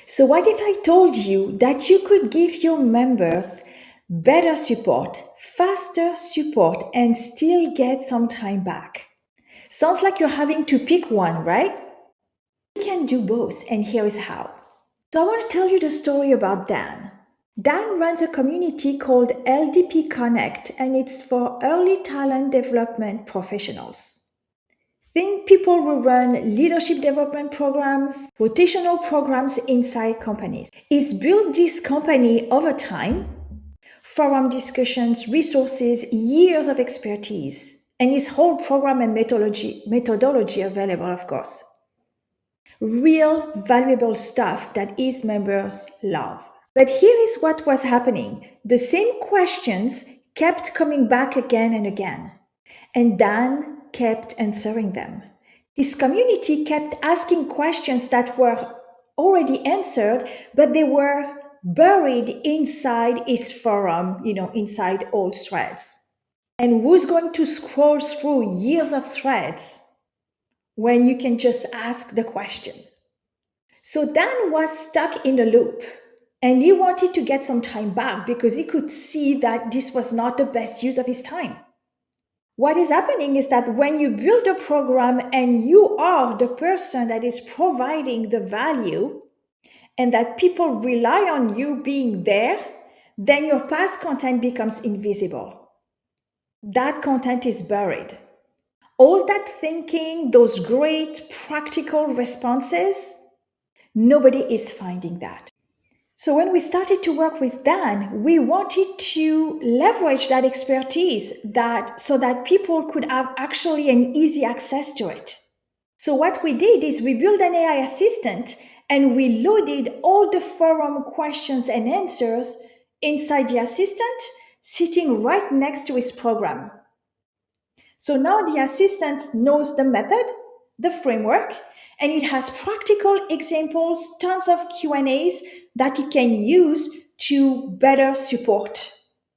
So what if I told you that you could give your members better support, faster support, and still get some time back? Sounds like you're having to pick one, right? You can do both, and here is how. So I want to tell you the story about Dan. Dan runs a community called LTP Connect, and it's for early talent development professionals. Think people who run leadership development programs, rotational programs inside companies. He's built this company over time, forum discussions, resources, years of expertise, and his whole program and methodology available, of course. Real valuable stuff that his members love. But here is what was happening. The same questions kept coming back again and again. And Dan kept answering them. His community kept asking questions that were already answered, but they were buried inside his forum, inside old threads. And who's going to scroll through years of threads when you can just ask the question? So Dan was stuck in a loop, and he wanted to get some time back because he could see that this was not the best use of his time. What is happening is that when you build a program and you are the person that is providing the value and that people rely on you being there, then your past content becomes invisible. That content is buried. All that thinking, those great practical responses, nobody is finding that. So when we started to work with Dan, we wanted to leverage that expertise so that people could have actually an easy access to it. So what we did is we built an AI assistant and we loaded all the forum questions and answers inside the assistant, sitting right next to his program. So now the assistant knows the method, the framework, and it has practical examples, tons of Q&As that it can use to better support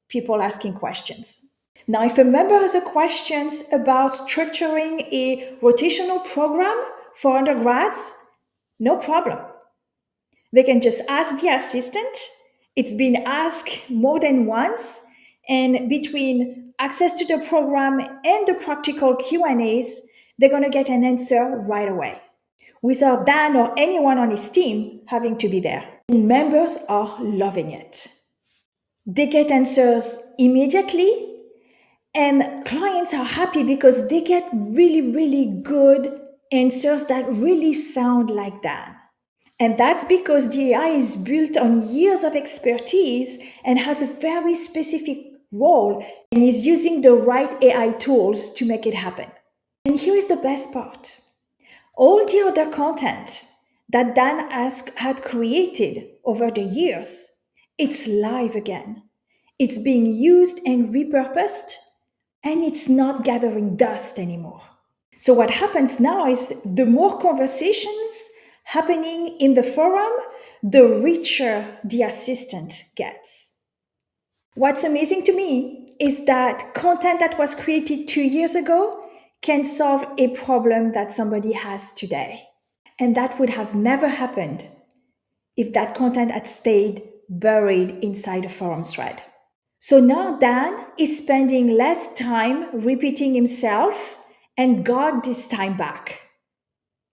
people asking questions. Now, if a member has a questions about structuring a rotational program for undergrads, no problem. They can just ask the assistant. It's been asked more than once, and between access to the program and the practical Q&As, they're going to get an answer right away, without Dan or anyone on his team having to be there. And members are loving it. They get answers immediately, and clients are happy because they get really, really good answers that really sound like Dan. And that's because the AI is built on years of expertise and has a very specific role and is using the right AI tools to make it happen. And here is the best part. All the other content that Dan had created over the years, it's live again. It's being used and repurposed, and it's not gathering dust anymore. So what happens now is the more conversations happening in the forum, the richer the assistant gets. What's amazing to me is that content that was created 2 years ago can solve a problem that somebody has today. And that would have never happened if that content had stayed buried inside a forum thread. So now Dan is spending less time repeating himself and got this time back.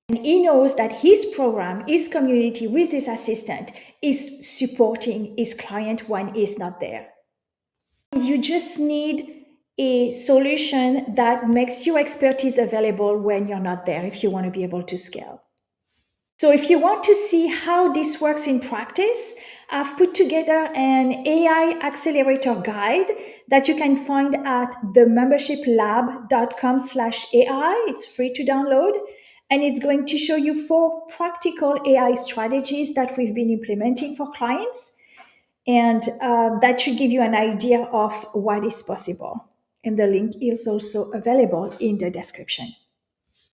And he knows that his program, his community with his assistant is supporting his client when he's not there. You just need a solution that makes your expertise available when you're not there if you want to be able to scale. So if you want to see how this works in practice, I've put together an AI accelerator guide that you can find at themembershiplab.com/AI. It's free to download. And it's going to show you 4 practical AI strategies that we've been implementing for clients. And that should give you an idea of what is possible. And the link is also available in the description.